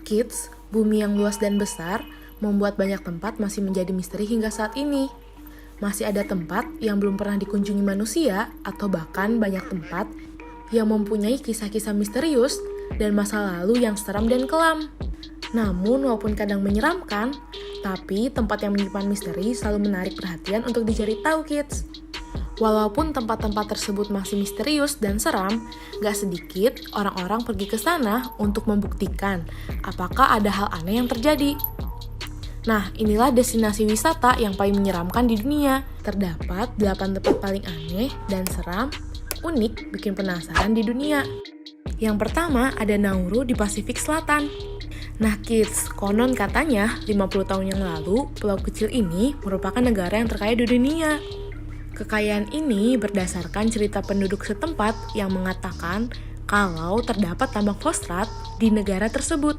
Kids, bumi yang luas dan besar membuat banyak tempat masih menjadi misteri hingga saat ini. Masih ada tempat yang belum pernah dikunjungi manusia atau bahkan banyak tempat yang mempunyai kisah-kisah misterius dan masa lalu yang seram dan kelam. Namun walaupun kadang menyeramkan, tapi tempat yang menyimpan misteri selalu menarik perhatian untuk dicari tahu, kids. Walaupun tempat-tempat tersebut masih misterius dan seram, gak sedikit orang-orang pergi ke sana untuk membuktikan apakah ada hal aneh yang terjadi. Nah, inilah destinasi wisata yang paling menyeramkan di dunia. Terdapat 8 tempat paling aneh dan seram, unik, bikin penasaran di dunia. Yang pertama ada Nauru di Pasifik Selatan. Nah kids, konon katanya 50 tahun yang lalu, pulau kecil ini merupakan negara yang terkaya di dunia. Kekayaan ini berdasarkan cerita penduduk setempat yang mengatakan kalau terdapat tambang fosfat di negara tersebut.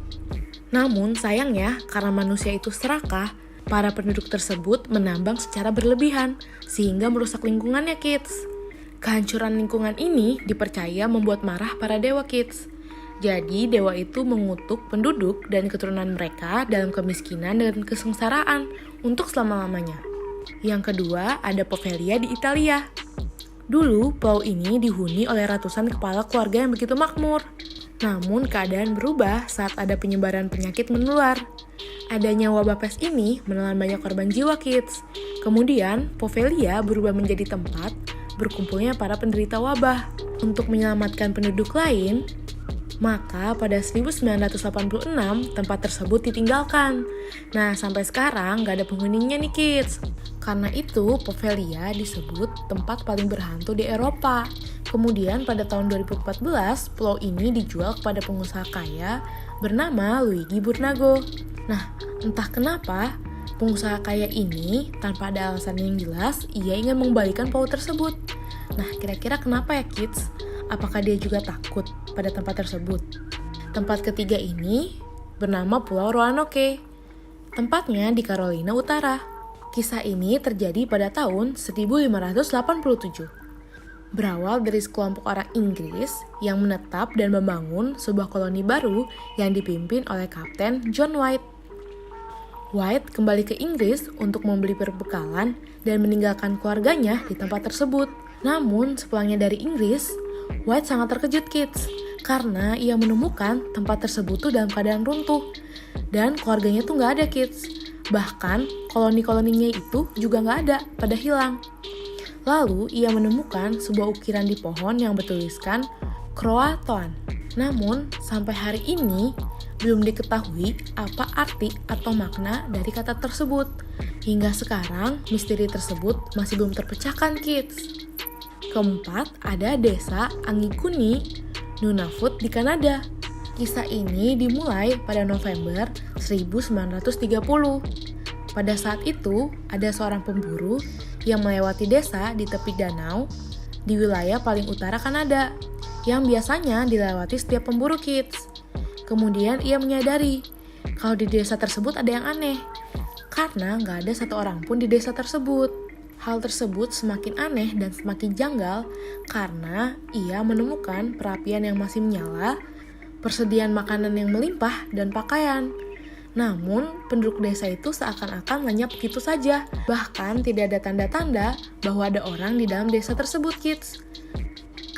Namun sayangnya, karena manusia itu serakah, para penduduk tersebut menambang secara berlebihan, sehingga merusak lingkungannya, kids. Kehancuran lingkungan ini dipercaya membuat marah para dewa, kids. Jadi, dewa itu mengutuk penduduk dan keturunan mereka dalam kemiskinan dan kesengsaraan untuk selama-lamanya. Yang kedua, ada Poveglia di Italia. Dulu, pulau ini dihuni oleh ratusan kepala keluarga yang begitu makmur. Namun, keadaan berubah saat ada penyebaran penyakit menular. Adanya wabah pes ini menelan banyak korban jiwa, kids. Kemudian, Poveglia berubah menjadi tempat berkumpulnya para penderita wabah. Untuk menyelamatkan penduduk lain, maka pada 1986 tempat tersebut ditinggalkan. Nah, sampai sekarang gak ada penghuninya nih, kids. Karena itu, Poveglia disebut tempat paling berhantu di Eropa. Kemudian pada tahun 2014, pulau ini dijual kepada pengusaha kaya bernama Luigi Burnago. Nah, entah kenapa, pengusaha kaya ini tanpa ada alasan yang jelas, ia ingin mengembalikan pulau tersebut. Nah, kira-kira kenapa ya, kids? Apakah dia juga takut pada tempat tersebut? Tempat ketiga ini bernama Pulau Roanoke. Tempatnya di Carolina Utara. Kisah ini terjadi pada tahun 1587. Berawal dari sekelompok orang Inggris yang menetap dan membangun sebuah koloni baru yang dipimpin oleh Kapten John White. White kembali ke Inggris untuk membeli perbekalan dan meninggalkan keluarganya di tempat tersebut. Namun, sepulangnya dari Inggris, White sangat terkejut, kids, karena ia menemukan tempat tersebut tuh dalam keadaan runtuh. Dan keluarganya tuh gak ada, kids. Bahkan, koloni-koloninya itu juga gak ada, pada hilang. Lalu, ia menemukan sebuah ukiran di pohon yang bertuliskan Croatoan. Namun, sampai hari ini, belum diketahui apa arti atau makna dari kata tersebut. Hingga sekarang, misteri tersebut masih belum terpecahkan, kids. Keempat, ada desa Angikuni, Nunavut di Kanada. Kisah ini dimulai pada November 1930. Pada saat itu, ada seorang pemburu yang melewati desa di tepi danau di wilayah paling utara Kanada, yang biasanya dilewati setiap pemburu, kids. Kemudian ia menyadari kalau di desa tersebut ada yang aneh, karena nggak ada satu orang pun di desa tersebut. Hal tersebut semakin aneh dan semakin janggal karena ia menemukan perapian yang masih menyala, persediaan makanan yang melimpah, dan pakaian. Namun, penduduk desa itu seakan-akan lenyap begitu saja. Bahkan tidak ada tanda-tanda bahwa ada orang di dalam desa tersebut, kids.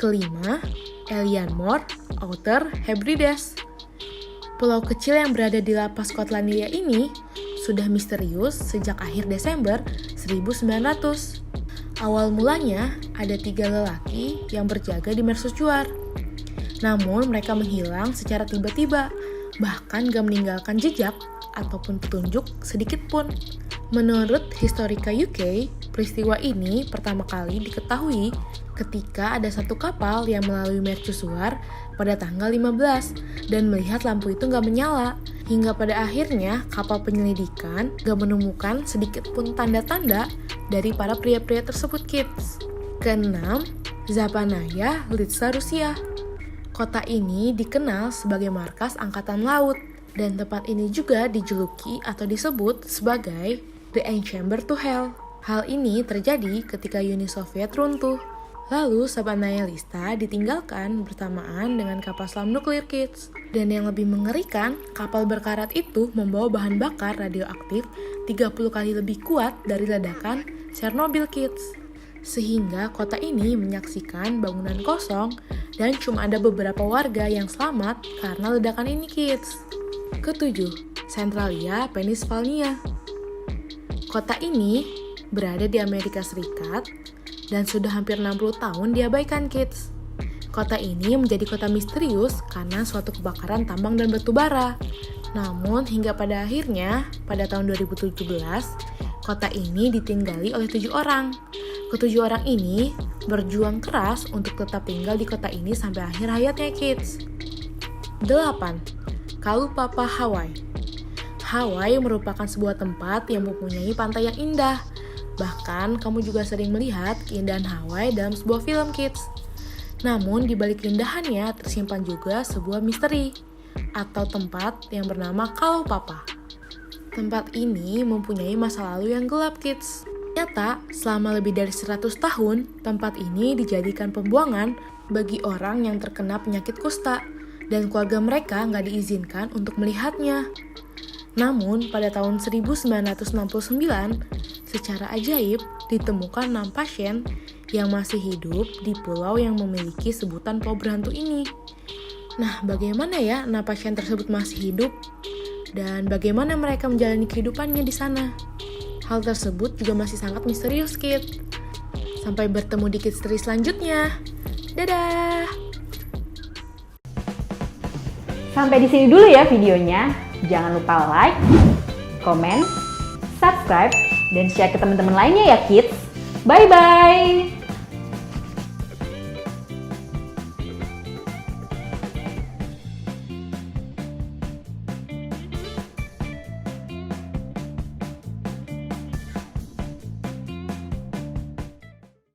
Kelima, Elianmore Outer Hebrides. Pulau kecil yang berada di lapas Skotlandia ini sudah misterius sejak akhir Desember 1900. Awal mulanya ada 3 lelaki yang berjaga di mercusuar. Namun mereka menghilang secara tiba-tiba, bahkan gak meninggalkan jejak ataupun petunjuk sedikit pun. Menurut Historica UK, peristiwa ini pertama kali diketahui ketika ada satu kapal yang melalui mercusuar pada tanggal 15 dan melihat lampu itu gak menyala. Hingga pada akhirnya kapal penyelidikan gak menemukan sedikit pun tanda-tanda dari para pria-pria tersebut, kids. Keenam, Zapanaya, Litsa, Rusia. Kota ini dikenal sebagai markas angkatan laut, dan tempat ini juga dijuluki atau disebut sebagai The Antechamber to Hell. Hal ini terjadi ketika Uni Soviet runtuh. Lalu Saban Nihilista ditinggalkan bersamaan dengan kapal selam nuklir kids. Dan yang lebih mengerikan, kapal berkarat itu membawa bahan bakar radioaktif 30 kali lebih kuat dari ledakan Chernobyl kids. Sehingga kota ini menyaksikan bangunan kosong dan cuma ada beberapa warga yang selamat karena ledakan ini kids. Ketujuh, Centralia, Pennsylvania. Kota ini berada di Amerika Serikat dan sudah hampir 60 tahun diabaikan kids. Kota ini menjadi kota misterius karena suatu kebakaran tambang dan batu bara. Namun hingga pada akhirnya, pada tahun 2017, kota ini ditinggali oleh 7 orang. Ketujuh orang ini berjuang keras untuk tetap tinggal di kota ini sampai akhir hayatnya kids. 8. Kalaupapa, Hawaii. Hawaii merupakan sebuah tempat yang mempunyai pantai yang indah. Bahkan kamu juga sering melihat keindahan Hawaii dalam sebuah film kids. Namun di balik keindahannya tersimpan juga sebuah misteri atau tempat yang bernama Kalaupapa. Tempat ini mempunyai masa lalu yang gelap kids. Ternyata selama lebih dari 100 tahun tempat ini dijadikan pembuangan bagi orang yang terkena penyakit kusta dan keluarga mereka nggak diizinkan untuk melihatnya. Namun pada tahun 1969, secara ajaib ditemukan 6 pasien yang masih hidup di pulau yang memiliki sebutan pulau berhantu ini. Nah, bagaimana ya 6 pasien tersebut masih hidup? Dan bagaimana mereka menjalani kehidupannya di sana? Hal tersebut juga masih sangat misterius, kid. Sampai bertemu di Kids Story selanjutnya. Dadah! Sampai di sini dulu ya videonya. Jangan lupa like, comment, subscribe, dan share ke teman-teman lainnya ya kids. Bye-bye!